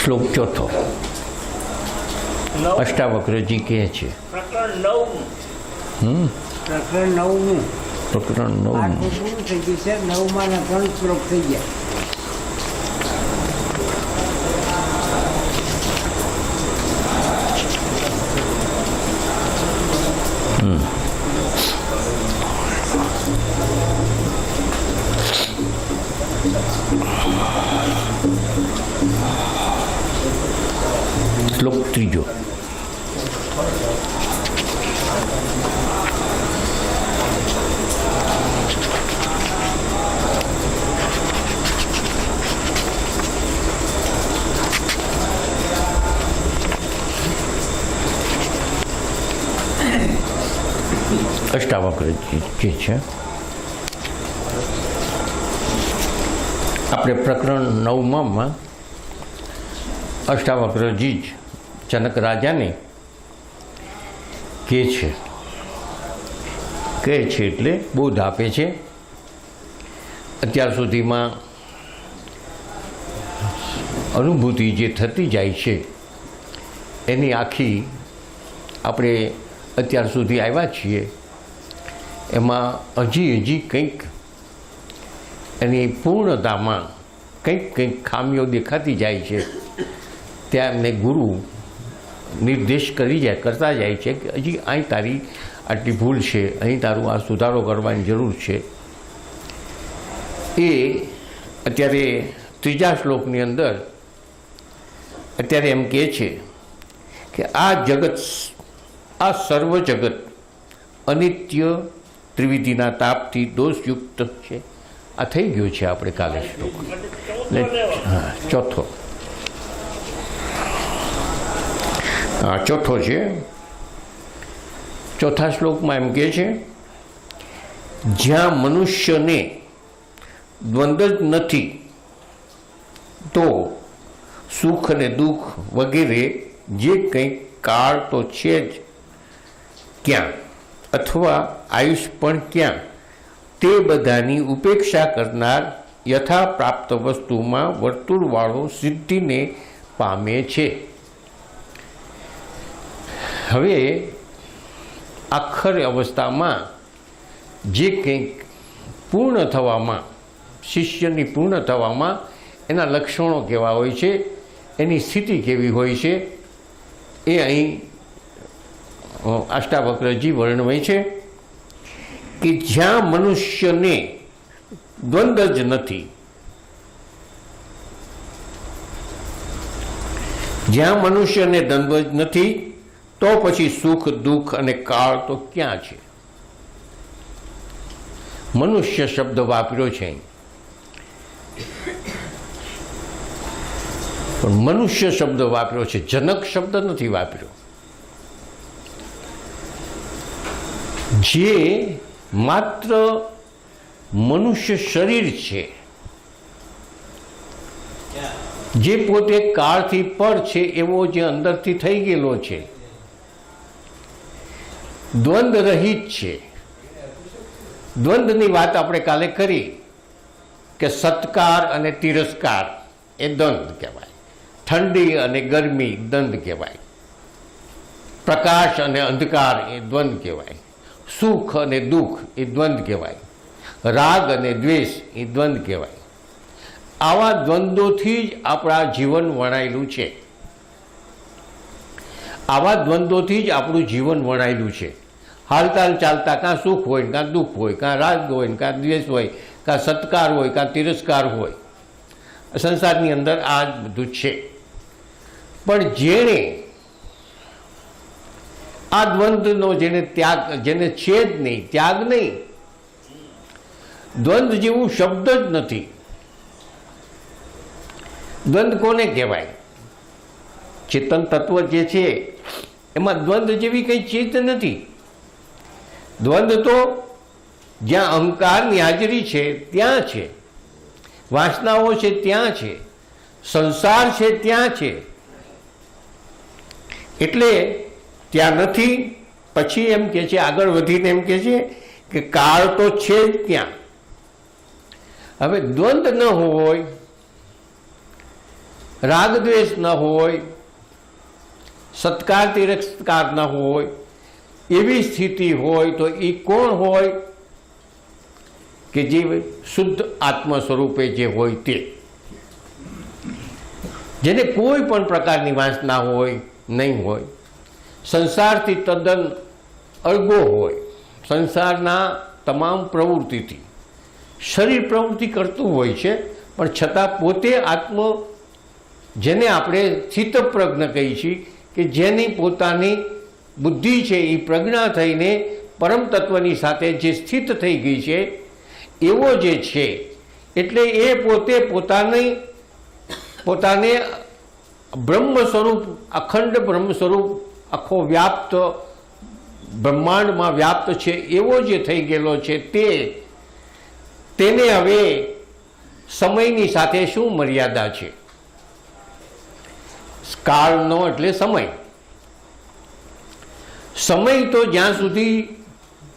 શ્લોક ચોથો અષ્ટાવક્રજી કહે છે પ્રકરણ 9 પ્રકરણ 9 આખું પૂરું થઈ ગયું છે. 9 3 શ્લોક થઈ ગયા. શ્લોક ત્રીજો અષ્ટાવક્રજી જે છે આપણે પ્રકરણ 9માં અષ્ટાવક્રજી જ જનક રાજાને કહે છે એટલે બોધ આપે છે. અત્યાર સુધીમાં અનુભૂતિ જે થતી જાય છે એની આખી આપણે અત્યાર સુધી આવ્યા છીએ એમાં હજી કંઈક એની પૂર્ણતામાં કંઈક ખામીઓ દેખાતી જાય છે. ત્યાં એમને ગુરુ નિર્દેશ કરતા જાય છે કે હજી અહીં તારી આટલી ભૂલ છે, અહીં તારું આ સુધારો કરવાની જરૂર છે. એ અત્યારે ત્રીજા શ્લોકની અંદર અત્યારે એમ કહે છે કે આ જગત, આ સર્વ જગત અનિત્ય ત્રિવિધિના તાપથી દોષયુક્ત છે. આ થઈ ગયો છે આપણે કાલે શ્લોક. ચોથો ચોથો છે. ચોથા શ્લોકમાં એમ કહે છે જ્યાં મનુષ્યને દ્વંદ્વ જ નથી તો સુખ અને દુઃખ વગેરે જે કંઈક કાળ તો છે જ ક્યાં, અથવા આયુષ પણ ક્યાં, તે બધાની ઉપેક્ષા કરનાર યથા પ્રાપ્ત વસ્તુમાં વર્તુળવાળો સિદ્ધિને પામે છે. હવે આખર અવસ્થામાં જે કંઈક પૂર્ણ થવામાં, શિષ્યની પૂર્ણ થવામાં એના લક્ષણો કેવા હોય છે, એની સ્થિતિ કેવી હોય છે, એ અહીં અષ્ટાવક્રજી વર્ણવે છે કે જ્યાં મનુષ્યને દ્વંદ્વ જ નથી, જ્યાં મનુષ્યને દ્વંદ્વ જ નથી તો પછી સુખ દુઃખ અને કાળ તો ક્યાં છે. મનુષ્ય શબ્દ વાપર્યો છે પણ મનુષ્ય શબ્દ વાપર્યો છે, જનક શબ્દ નથી વાપર્યો. જે માત્ર મનુષ્ય શરીર છે, જે પોતે કાળથી પર છે એવો જે અંદરથી થઈ ગયેલો છે, દ્વંદ્વ રહિત છે. દ્વંદ્વની વાત આપણે કાલે કરી કે સત્કાર અને તિરસ્કાર એ દ્વંદ્વ કહેવાય, ઠંડી અને ગરમી દ્વંદ્વ કહેવાય, પ્રકાશ અને અંધકાર એ દ્વંદ્વ કહેવાય, સુખ અને દુઃખ એ દ્વંદ્વ કહેવાય, રાગ અને દ્વેષ એ દ્વંદ્વ કહેવાય. આવા દ્વંદ્વોથી જ આપણા જીવન વણાયેલું છે. આવા દ્વંદ્વોથી જ આપણું જીવન વણાયેલું છે. હાલતા ચાલતા કાં સુખ હોય, કાં દુઃખ હોય, કાં રાગ હોય, કાં દ્વેષ હોય, કાં સત્કાર હોય, કાં તિરસ્કાર હોય. સંસારની અંદર આ જ બધું છે. પણ જેણે આ દ્વંદ્વનો જેને ત્યાગ, જેને છે જ નહીં, ત્યાગ નહીં, દ્વંદ્વ જેવું શબ્દ જ નથી. દ્વંદ્વ કોને કહેવાય? ચેતન તત્વ જે છે એમાં દ્વંદ્વ જેવી કંઈ ચીજ નથી. દ્વંદ્વ તો જ્યાં અહંકારની હાજરી છે ત્યાં છે, વાસનાઓ છે ત્યાં છે, સંસાર છે ત્યાં છે. એટલે ત્યાં નથી. પછી એમ કે છે, આગળ વધીને એમ કે છે કે કાળ તો છે જ ત્યાં. હવે દ્વંદ્વ ન હોય, રાગ દ્વેષ ન હોય, સત્કાર તિરસ્કાર ન હોય, એવી સ્થિતિ હોય તો એ કોણ હોય? કે જે શુદ્ધ આત્મ સ્વરૂપે જે હોય તે, જેને કોઈ પણ પ્રકારની વાસના હોય નહીં હોય, સંસારથી તદ્દન અળગો હોય, સંસારના તમામ પ્રવૃત્તિથી શરીર પ્રવૃત્તિ કરતું હોય છે, પણ છતાં પોતે આત્મ, જેને આપણે સ્થિતપ્રજ્ઞ કહીએ છીએ, કે જેની પોતાની બુદ્ધિ છે એ પ્રજ્ઞા થઈને પરમ તત્વની સાથે જે સ્થિત થઈ ગઈ છે, એવો જે છે, એટલે એ પોતે પોતાને બ્રહ્મ સ્વરૂપ, અખંડ બ્રહ્મ સ્વરૂપ, આખો વ્યાપ્ત બ્રહ્માંડમાં વ્યાપ્ત છે એવો જે થઈ ગયેલો છે, તેને હવે સમયની સાથે શું મર્યાદા છે? કાળનો એટલે સમય. સમય તો જ્યાં સુધી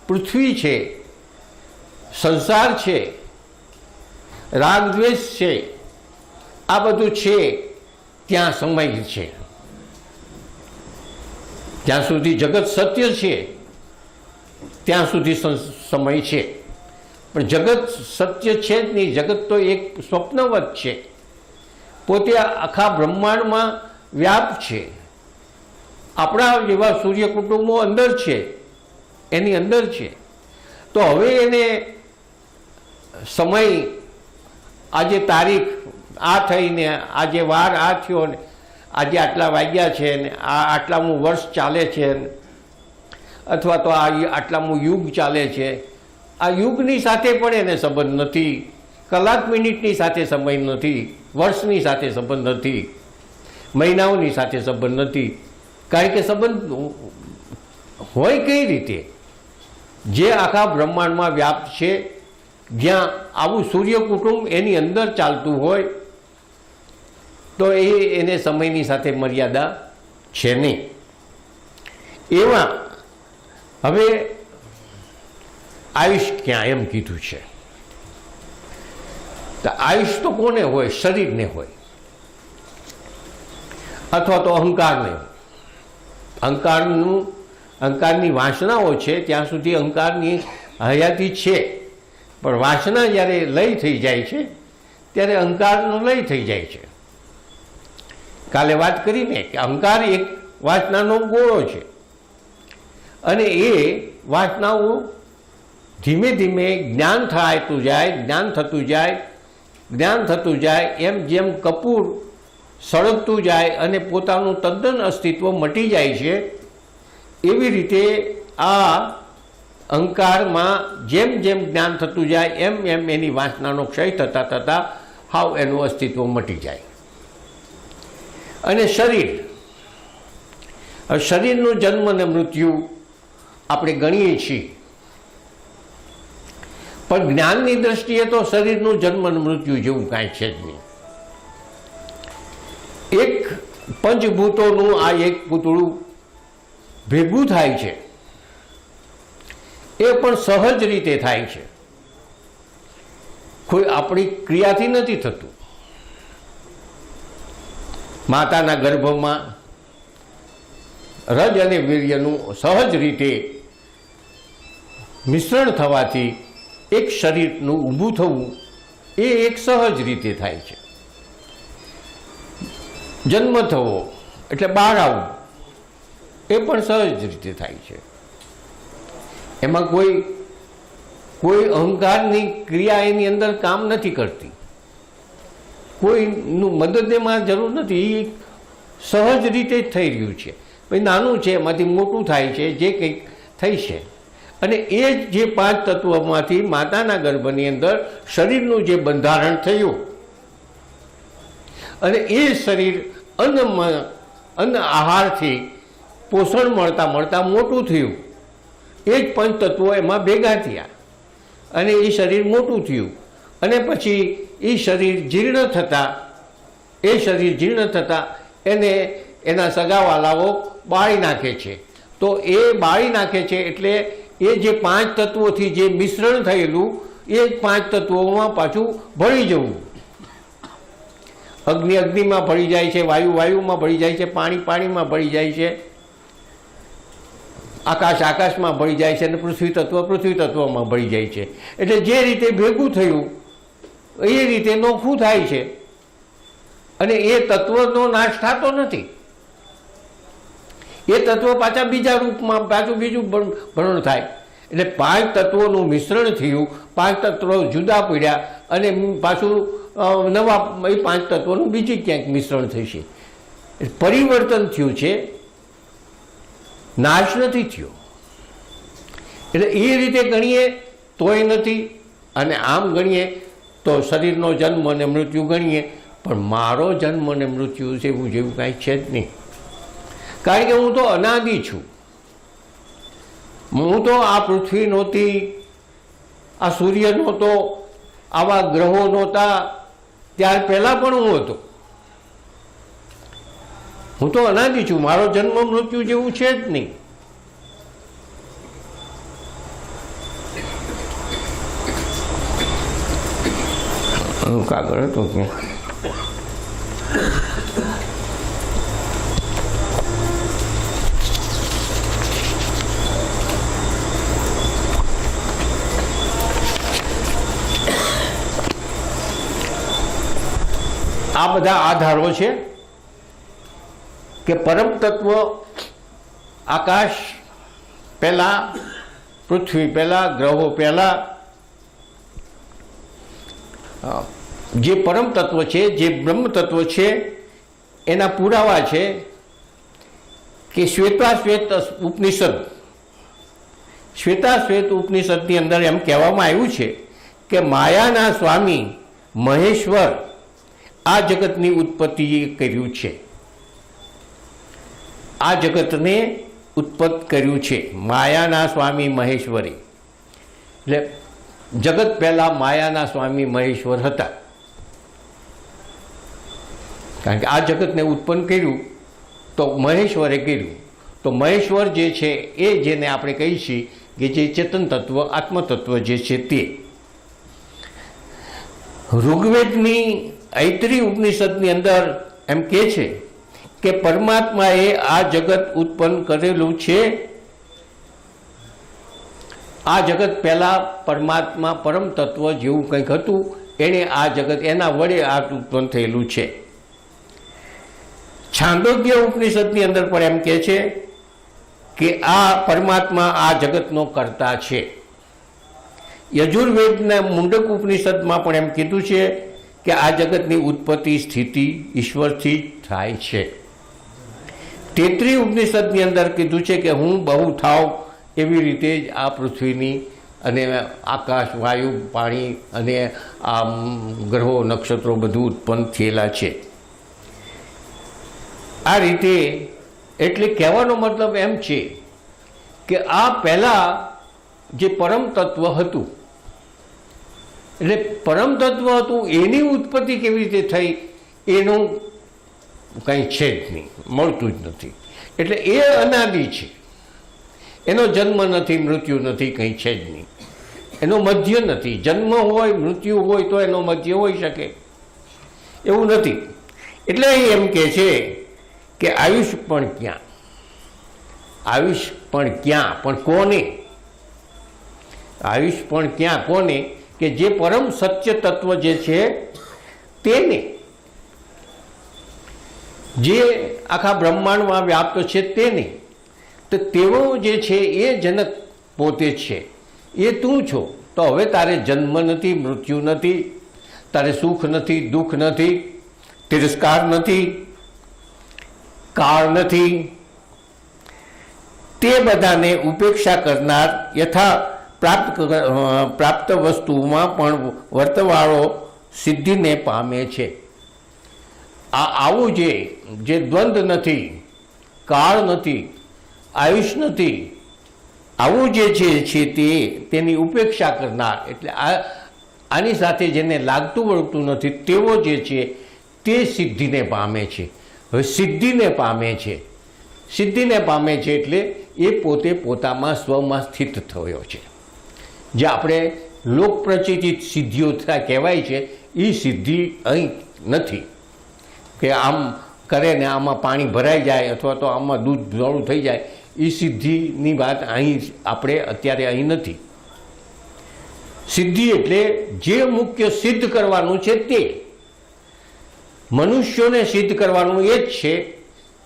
પૃથ્વી છે, સંસાર છે, રાગ દ્વેષ છે, આ બધું છે, ત્યાં સમય છે. જ્યાં સુધી જગત સત્ય છે ત્યાં સુધી સમય છે. પણ જગત સત્ય છે જ નહીં, જગત તો એક સ્વપ્નવત છે, પોતે આખા બ્રહ્માંડમાં વ્યાપ છે. આપણા જેવા સૂર્ય કુટુંબો અંદર છે, એની અંદર છે. તો હવે એને સમય, આજે તારીખ આ થઈને, આજે વાર આ થયો ને, આજે આટલા વાગ્યા છે ને, આ આટલામું વર્ષ ચાલે છે, અથવા તો આ આટલામું યુગ ચાલે છે, આ યુગની સાથે પણ એને સંબંધ નથી, કલાક મિનિટની સાથે સંબંધ નથી, વર્ષની સાથે સંબંધ નથી, મહિનાઓની સાથે સંબંધ નથી. કારણ કે સંબંધ હોય કઈ રીતે? જે આખા બ્રહ્માંડમાં વ્યાપ્ત છે, જ્યાં આવું સૂર્ય કુટુંબ એની અંદર ચાલતું હોય, તો એને સમયની સાથે મર્યાદા છે નહીં. એમાં હવે આયુષ ક્યાં એમ કીધું છે, તો આયુષ તો કોને હોય? શરીરને હોય, અથવા તો અહંકારને. અહંકારની વાસનાઓ છે ત્યાં સુધી અહંકારની હયાતી છે, પણ વાસના જ્યારે લય થઈ જાય છે ત્યારે અહંકારનો લય થઈ જાય છે. કાલે વાત કરીને કે અહંકાર એક વાસનાનો ગોળો છે, અને એ વાસનાઓ ધીમે ધીમે જ્ઞાન થતું જાય, એમ જેમ કપૂર સળગતું જાય અને પોતાનું તદ્દન અસ્તિત્વ મટી જાય છે, એવી રીતે આ અહંકારમાં જેમ જેમ જ્ઞાન થતું જાય એમ એમ એની વાસનાનો ક્ષય થતાં હાવ એનું અસ્તિત્વ મટી જાય. અને શરીરનું જન્મ અને મૃત્યુ આપણે ગણીએ છીએ, પણ જ્ઞાનની દ્રષ્ટિએ તો શરીરનું જન્મ અને મૃત્યુ જેવું કાંઈ છે જ નહીં. એક પંચભૂતોનું આ એક પૂતળું ભેગું થાય છે, એ પણ સહજ રીતે થાય છે, કોઈ આપણી ક્રિયાથી નથી થતું. માતાના ગર્ભમાં રજ અને વીર્યનું સહજ રીતે મિશ્રણ થવાથી એક શરીરનું ઊભું થવું એ એક સહજ રીતે થાય છે. જન્મ થવો એટલે બહાર આવવું એ પણ સહજ રીતે થાય છે. એમાં કોઈ અહંકારની ક્રિયા એની અંદર કામ નથી કરતી, કોઈનું મદદમાં જરૂર નથી, એ સહજ રીતે જ થઈ રહ્યું છે. ભાઈ નાનું છે એમાંથી મોટું થાય છે, જે કંઈક થઈ છે. અને એ જ જે પાંચ તત્વોમાંથી માતાના ગર્ભની અંદર શરીરનું જે બંધારણ થયું, અને એ શરીર અન્ન આહારથી પોષણ મળતા મોટું થયું. એ જ પંચ તત્વો એમાં ભેગા થયા અને એ શરીર મોટું થયું. અને પછી એ શરીર જીર્ણ થતાં એને એના સગાવાલાઓ બાળી નાખે છે. તો એ બાળી નાખે છે એટલે એ જે પાંચ તત્વોથી જે મિશ્રણ થયેલું એ જ પાંચ તત્વોમાં પાછું ભળી જવું. અગ્નિ અગ્નિમાં ભળી જાય છે, વાયુ વાયુમાં ભળી જાય છે, પાણી પાણીમાં ભળી જાય છે, આકાશ આકાશમાં ભળી જાય છે અને પૃથ્વી તત્વમાં ભળી જાય છે. એટલે જે રીતે ભેગું થયું એ રીતે નોખું થાય છે અને એ તત્વનો નાશ થતો નથી. એ તત્વ પાછા બીજા રૂપમાં પાછું બીજું ભરણ થાય. એટલે 5 તત્વોનું મિશ્રણ થયું, 5 તત્વો જુદા પડ્યા અને પાછું નવા એ 5 તત્વોનું બીજી ક્યાંક મિશ્રણ થશે. પરિવર્તન થયું છે, નાશ નથી થયો. એટલે એ રીતે ગણીએ તોય નથી અને આમ ગણીએ તો શરીરનો જન્મ અને મૃત્યુ ગણીએ પણ મારો જન્મ અને મૃત્યુ છે એવું જેવું કાંઈ છે જ નહીં. કારણ કે હું તો અનાદિ છું. હું તો આ પૃથ્વી નહોતી, આ સૂર્ય નહોતો, આવા ગ્રહો નહોતા, ત્યાર પહેલાં પણ હું હતો. હું તો અનાદિ છું. મારો જન્મ મૃત્યુ જેવું છે જ નહીં. કાગળ હતો ક્યાં? આ બધા આધારો છે કે પરમ તત્વ આકાશ પહેલા, પૃથ્વી પહેલા, ગ્રહો પહેલા, જે પરમ તત્વ છે, જે બ્રહ્મ તત્વ છે એના પુરાવા છે કે શ્વેતાશ્વેત ઉપનિષદની અંદર એમ કહેવામાં આવ્યું છે કે માયાના સ્વામી મહેશ્વર આ જગતની ઉત્પત્તિ કર્યું છે. આ જગતને ઉત્પત્ત કર્યું છે માયાના સ્વામી મહેશ્વરે. એટલે જગત પહેલા માયાના સ્વામી મહેશ્વર હતા. કારણ કે આ જગતને ઉત્પન્ન કર્યું તો મહેશ્વરે કર્યું. તો મહેશ્વર જે છે એ જેને આપણે કહીએ છીએ કે જે ચેતન તત્વ, આત્મતત્વ જે છે તે. ઋગ્વેદની ઐત્રી ઉપનિષદની અંદર એમ કહે છે કે પરમાત્માએ આ જગત ઉત્પન્ન કરેલું છે. આ જગત પહેલાં પરમાત્મા પરમ તત્વ જેવું કંઈક હતું, એણે આ જગત એના વડે આ ઉત્પન્ન થયેલું છે. છાંદોગ્ય ઉપનિષદની અંદર પણ એમ કહે છે કે આ પરમાત્મા આ જગતનો કર્તા છે. યજુર્વેદના મુંડક ઉપનિષદમાં પણ એમ કીધું છે કે આ જગતની ઉત્પત્તિ સ્થિતિ ઈશ્વરથી થાય છે. તેત્રી ઉપનિષદની અંદર કીધું છે કે હું બહુ થાવ એવી રીતે જ આ પૃથ્વીની અને આકાશ, વાયુ, પાણી અને આ ગ્રહો, નક્ષત્રો બધું ઉત્પન્ન થયેલા છે. આ રીતે એટલે કહેવાનો મતલબ એમ છે કે આ પહેલાં જે પરમ તત્વ હતું, એટલે પરમ તત્વ હતું એની ઉત્પત્તિ કેવી રીતે થઈ એનું કંઈ છે જ નહીં, મળતું જ નથી. એટલે એ અનાદિ છે. એનો જન્મ નથી, મૃત્યુ નથી, કંઈ છે જ નહીં. એનો મધ્ય નથી. જન્મ હોય, મૃત્યુ હોય તો એનો મધ્ય હોઈ શકે એવું નથી. એટલે અહીં એમ કહે છે કે આયુષ પણ ક્યાં, આયુષ પણ ક્યાં, પણ કોને? આયુષ પણ ક્યાં, કોને? કે જે પરમ સત્ય તત્વ જે છે તેને, જે આખા બ્રહ્માંડમાં વ્યાપ્ત છે તેને. તો તેઓ જે છે એ જનક પોતે છે. એ તું છો. તો હવે તારે જન્મ નથી, મૃત્યુ નથી, તારે સુખ નથી, દુઃખ નથી, તિરસ્કાર નથી, કાળ નથી. તે બધાને ઉપેક્ષા કરનાર, યથા પ્રાપ્ત વસ્તુમાં પણ વર્તવાળો સિદ્ધિને પામે છે. આવું જે દ્વંદ્વ નથી, કાળ નથી, આયુષ નથી, આવું જે છે તેની ઉપેક્ષા કરનાર, એટલે આની સાથે જેને લાગતું વળગતું નથી તેવો જે છે તે સિદ્ધિને પામે છે. હવે સિદ્ધિને પામે છે, સિદ્ધિને પામે છે એટલે એ પોતે પોતામાં સ્વમાં સ્થિત થયો છે. જે આપણે લોકપ્રચલિત સિદ્ધિઓ કહેવાય છે એ સિદ્ધિ અહીં નથી. કે આમ કરે ને આમાં પાણી ભરાઈ જાય અથવા તો આમાં દૂધ ધોળું થઈ જાય, એ સિદ્ધિની વાત અહીં આપણે અત્યારે અહીં નથી. સિદ્ધિ એટલે જે મુખ્ય સિદ્ધ કરવાનું છે તે મનુષ્યોને સિદ્ધ કરવાનું એ જ છે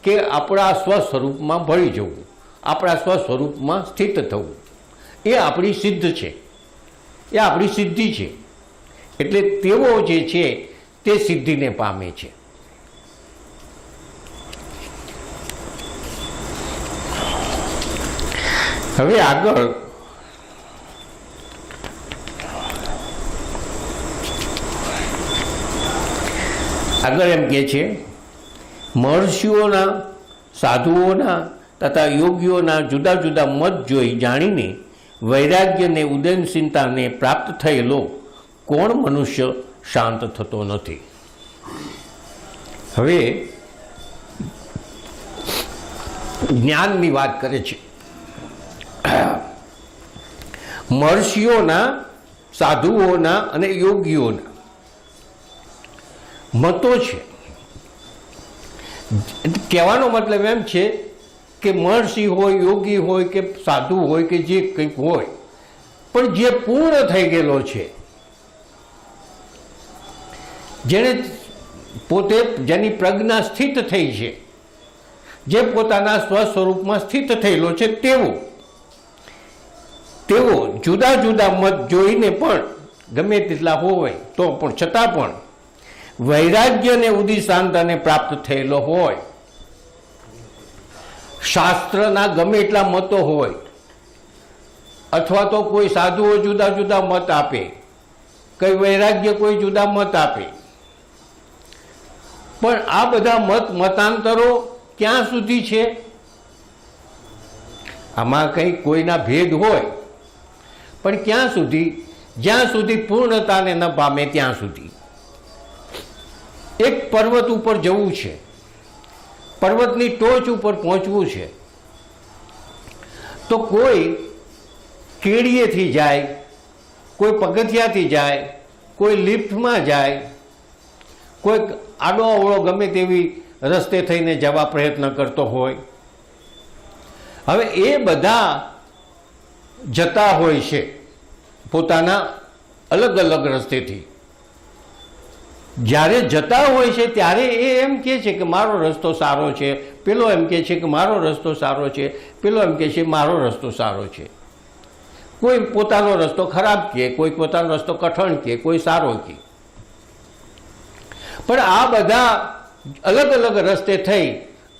કે આપણા સ્વસ્વરૂપમાં ભળી જવું, આપણા સ્વસ્વરૂપમાં સ્થિત થવું. એ આપણી સિદ્ધ છે, એ આપણી સિદ્ધિ છે. એટલે તેઓ જે છે તે સિદ્ધિને પામે છે. હવે આગળ એમ કહે છે, મહર્ષિઓના, સાધુઓના તથા યોગીઓના જુદા જુદા મત જોઈ જાણીને વૈરાગ્યને ઉદયનશીલતાને પ્રાપ્ત થયેલો કોણ મનુષ્ય શાંત થતો નથી. હવે જ્ઞાનની વાત કરે છે. મહર્ષિઓના, સાધુઓના અને યોગીઓના મતો છે. કહેવાનો મતલબ એમ છે કે મહર્ષિ હોય, યોગી હોય કે સાધુ હોય કે જે કંઈક હોય, પણ જે પૂર્ણ થઈ ગયેલો છે, જેને પોતે જેની પ્રજ્ઞા સ્થિત થઈ છે, જે પોતાના સ્વસ્વરૂપમાં સ્થિત થયેલો છે, તેઓ જુદા જુદા મત જોઈને પણ ગમે તેટલા હોય તો પણ છતાં પણ વૈરાગ્યને ઉદિશાંતાને પ્રાપ્ત થયેલો હોય, શાસ્ત્રના ગમે એટલા મતો હોય અથવા તો કોઈ સાધુઓ જુદા જુદા મત આપે, કઈ વૈરાગ્ય કોઈ જુદા મત આપે, પણ આ બધા મતાંતરો ક્યાં સુધી છે? આમાં કંઈ કોઈના ભેદ હોય પણ ક્યાં સુધી? જ્યાં સુધી પૂર્ણતાને ન પામે ત્યાં સુધી. એક પર્વત ઉપર જવું છે, પર્વતની ટોચ ઉપર પહોંચવું છે, તો કોઈ કેડીએથી જાય, કોઈ પગથિયાથી જાય, કોઈ લિફ્ટમાં જાય, કોઈ આડો અવળો ગમે તેવી રસ્તે થઈને જવા પ્રયત્ન કરતો હોય. હવે એ બધા જતા હોય છે પોતાના અલગ અલગ રસ્તેથી. જ્યારે જતા હોય છે ત્યારે એ એમ કહે છે કે મારો રસ્તો સારો છે, પેલો એમ કહે છે કે મારો રસ્તો સારો છે, પેલો એમ કહે છે મારો રસ્તો સારો છે. કોઈ પોતાનો રસ્તો ખરાબ કહે, કોઈ પોતાનો રસ્તો કઠણ કહે, કોઈ સારો કહે. પણ આ બધા અલગ અલગ રસ્તે થઈ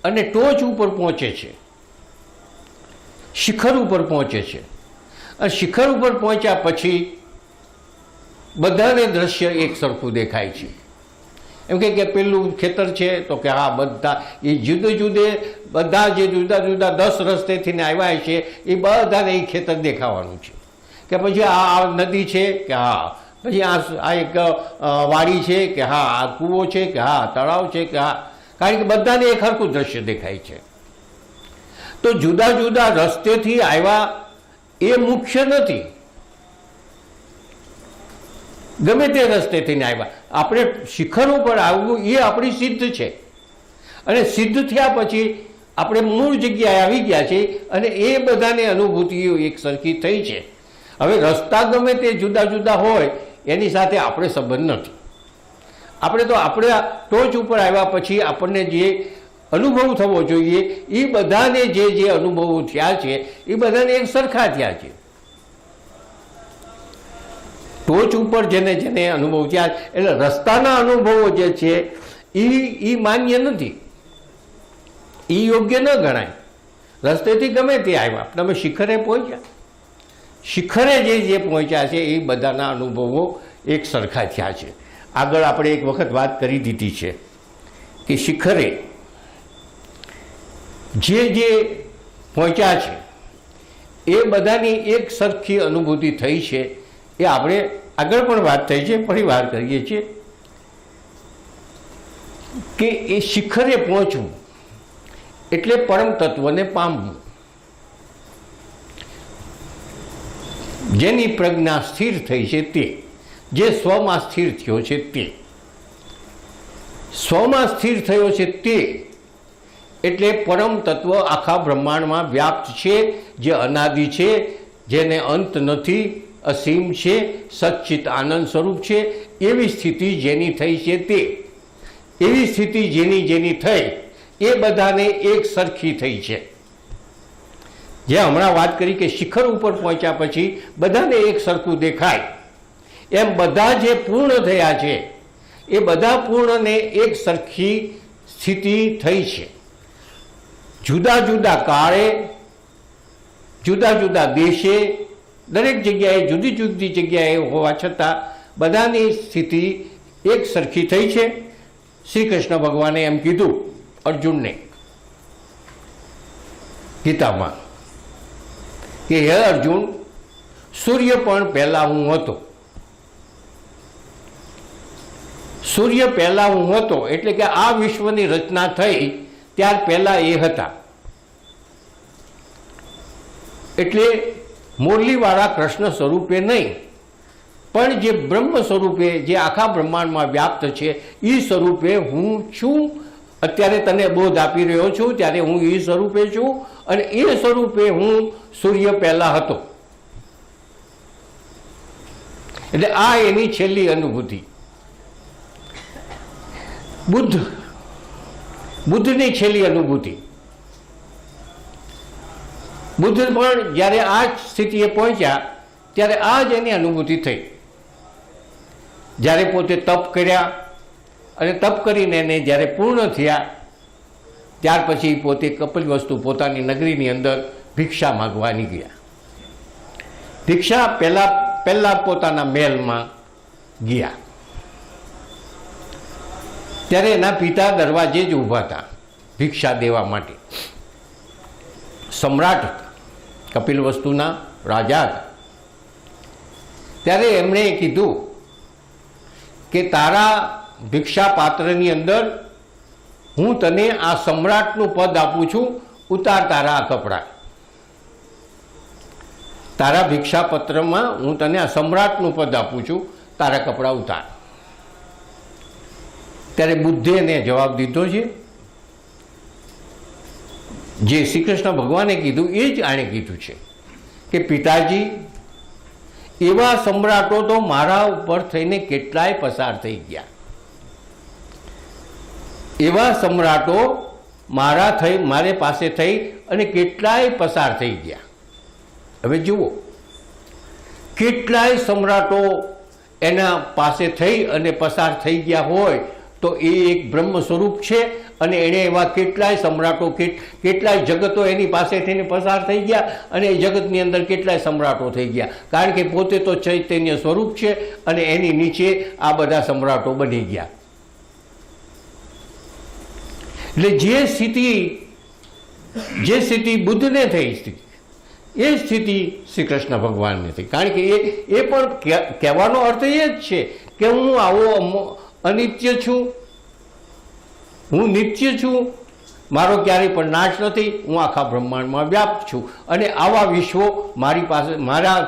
અને ટોચ ઉપર પહોંચે છે, શિખર ઉપર પહોંચે છે. અને શિખર ઉપર પહોંચ્યા પછી બધાને દ્રશ્ય એક સરખું દેખાય છે. એમ કે પેલું ખેતર છે તો કે હા, બધા એ જુદે જુદે બધા જે જુદા જુદા 10 રસ્તેથી આવ્યા છે એ બધાને એ ખેતર દેખાવાનું છે. કે પછી આ નદી છે કે હા, પછી આ એક વાડી છે કે હા, આ કૂવો છે કે હા, તળાવ છે કે હા, કારણ કે બધાને એક સરખું દ્રશ્ય દેખાય છે. તો જુદા જુદા રસ્તેથી આવ્યા એ મુખ્ય નથી, ગમે તે રસ્તેથી આવ્યા. આપણે શિખર ઉપર આવવું એ આપણી સિદ્ધ છે, અને સિદ્ધ થયા પછી આપણે મૂળ જગ્યાએ આવી ગયા છે અને એ બધાને અનુભૂતિઓ એક સરખી થઈ છે. હવે રસ્તા ગમે તે જુદા જુદા હોય એની સાથે આપણે સંબંધ નથી. આપણે તો આપણે ટોચ ઉપર આવ્યા પછી આપણને જે અનુભવ થવો જોઈએ એ બધાને જે અનુભવો થયા છે એ બધાને એક સરખા થયા છે. ટોચ ઉપર જેને જેને અનુભવ થયા એટલે રસ્તાના અનુભવો જે છે એ માન્ય નથી, એ યોગ્ય ન ગણાય. રસ્તેથી ગમે તે આવ્યા, તમે શિખરે પહોંચ્યા, શિખરે જે પહોંચ્યા છે એ બધાના અનુભવો એક સરખા થયા છે. આગળ આપણે એક વખત વાત કરી દીધી છે કે શિખરે જે પહોંચ્યા છે એ બધાની એક સરખી અનુભૂતિ થઈ છે. એ આપણે આગળ પણ વાત થઈ છે, ફરી વાર કરીએ છીએ કે એ શિખરે પહોંચવું એટલે પરમ તત્વને પામવું. જેની પ્રજ્ઞા સ્થિર થઈ છે તે, જે સ્વમાં સ્થિર થયો છે તે. સ્વમાં સ્થિર થયો છે તે એટલે પરમ તત્વ આખા બ્રહ્માંડમાં વ્યાપ્ત છે, જે અનાદિ છે, જેને અંત નથી, અસીમ છે, સચ્ચિત આનંદ સ્વરૂપ છે. એવી સ્થિતિ જેની થઈ છે તે, એવી સ્થિતિ જેની થઈ એ બધાને એક સરખી થઈ છે. જે હમણાં વાત કરી કે શિખર ઉપર પહોંચ્યા પછી બધાને એક સરખું દેખાય, એમ બધા જે પૂર્ણ થયા છે એ બધા પૂર્ણને એક સરખી સ્થિતિ થઈ છે. જુદા જુદા કાળે, જુદા જુદા દેશે, દરેક જગ્યાએ જુદી જુદી જગ્યાએ હોવા છતાં બધાની સ્થિતિ એક સરખી થઈ છે. શ્રી કૃષ્ણ ભગવાને એમ કીધું અર્જુનને ગીતામાં કે હે અર્જુન, સૂર્ય પણ પહેલા હું હતો. સૂર્ય પહેલા હું હતો એટલે કે આ વિશ્વની રચના થઈ ત્યાર પહેલા એ હતા. એટલે મુરલીવાળા કૃષ્ણ સ્વરૂપે નહીં, પણ જે બ્રહ્મ સ્વરૂપે, જે આખા બ્રહ્માંડમાં વ્યાપ્ત છે એ સ્વરૂપે હું છું. અત્યારે તને બોધ આપી રહ્યો છું ત્યારે હું એ સ્વરૂપે છું, અને એ સ્વરૂપે હું સૂર્ય પહેલા હતો. એટલે આ એની છેલ્લી અનુભૂતિ. બુદ્ધની છેલ્લી અનુભૂતિ. બુદ્ધ પણ જ્યારે આ સ્થિતિએ પહોંચ્યા ત્યારે આ જ એની અનુભૂતિ થઈ. જ્યારે પોતે તપ કર્યા અને તપ કરીને એને જ્યારે પૂર્ણ થયા ત્યાર પછી પોતે કપિલવસ્તુ પોતાની નગરીની અંદર ભિક્ષા માગવાની ગયા. ભિક્ષા પહેલા પોતાના મહેલમાં ગયા ત્યારે એના પિતા દરવાજે જ ઊભા હતા ભિક્ષા દેવા માટે. સમ્રાટ હતા, કપિલવસ્તુના રાજા હતા. ત્યારે એમણે કીધું કે તારા ભિક્ષા પાત્રની અંદર હું તને આ સમ્રાટનું પદ આપું છું, ઉતાર તારા આ કપડાં. તારા ભિક્ષાપત્રમાં હું તને આ સમ્રાટનું પદ આપું છું, તારા કપડાં ઉતાર. ત્યારે બુદ્ધે એને જવાબ દીધો છે, જે શ્રી કૃષ્ણ ભગવાને કીધું એ જ આણે કીધું છે કે પિતાજી, એવા સમ્રાટો તો મારા ઉપર થઈને કેટલાય પસાર થઈ ગયા. એવા સમ્રાટો મારે પાસે થઈ અને કેટલાય પસાર થઈ ગયા. હવે જુઓ, કેટલાય સમ્રાટો એના પાસે થઈ અને પસાર થઈ ગયા હોય તો એ એક બ્રહ્મ સ્વરૂપ છે, અને એણે એવા કેટલાય સમ્રાટો, કેટલાય જગતો એની પાસે થઈને પસાર થઈ ગયા, અને એ જગતની અંદર કેટલાય સમ્રાટો થઈ ગયા. કારણ કે પોતે તો ચૈતન્ય સ્વરૂપ છે અને એની નીચે આ બધા સમ્રાટો બની ગયા. એટલે જે સ્થિતિ બુદ્ધને થઈ એ સ્થિતિ શ્રી કૃષ્ણ ભગવાનને થઈ. કારણ કે એ પણ કહેવાનો અર્થ એ જ છે કે હું આવો અનિત્ય છું, હું નિત્ય છું, મારો ક્યારેય પણ નાશ નથી, હું આખા બ્રહ્માંડમાં વ્યાપ્ત છું, અને આવા વિશ્વો મારી પાસે, મારા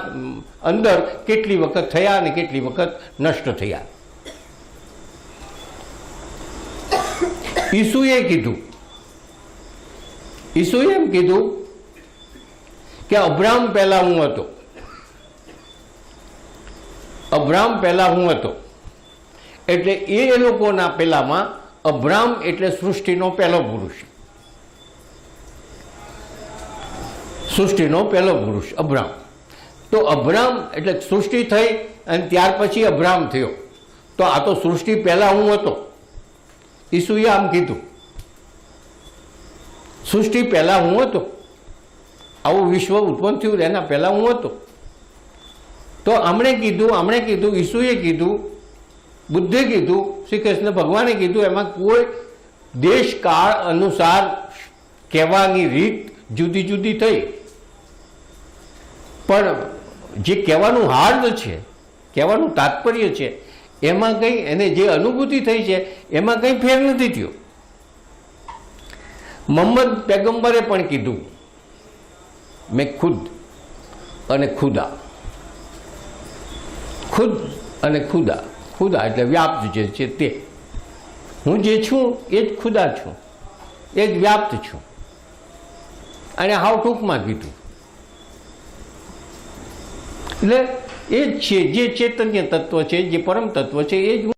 અંદર કેટલી વખત થયા અને કેટલી વખત નષ્ટ થયા. ઈસુએ એમ કીધું કે અબ્રાહમ પહેલા હું હતો. અબ્રાહમ પહેલા હું હતો એટલે એ લોકોના પહેલામાં અબ્રાહમ એટલે સૃષ્ટિનો પહેલો પુરુષ. સૃષ્ટિનો પહેલો પુરુષ અબ્રાહમ. તો અબ્રાહમ એટલે સૃષ્ટિ થઈ અને ત્યાર પછી અબ્રાહમ થયો. તો આ તો સૃષ્ટિ પહેલા હું હતો. ઈસુએ આમ કીધું, સૃષ્ટિ પહેલા હું હતો, આવું વિશ્વ ઉત્પન્ન થયું એના પહેલા હું હતો. તો આમણે કીધું, ઈસુએ કીધું, બુદ્ધે કીધું, શ્રી કૃષ્ણ ભગવાને કીધું, એમાં કોઈ દેશ કાળ અનુસાર કહેવાની રીત જુદી જુદી થઈ, પણ જે કહેવાનું હાર્દ છે, કહેવાનું તાત્પર્ય છે, એમાં કંઈ એને જે અનુભૂતિ થઈ છે એમાં કંઈ ફેર નથી થયો. મોહમ્મદ પૈગંબરે પણ કીધું, મેં ખુદ અને ખુદા. ખુદ અને ખુદા, ખુદા એટલે વ્યાપ્ત જે છે તે. હું જે છું એ જ ખુદા છું, એ જ વ્યાપ્ત છું. અને હાવ ટૂંકમાં કીધું. એટલે એ જ છે જે ચૈતન્ય તત્વ છે, જે પરમ તત્વ છે, એ જ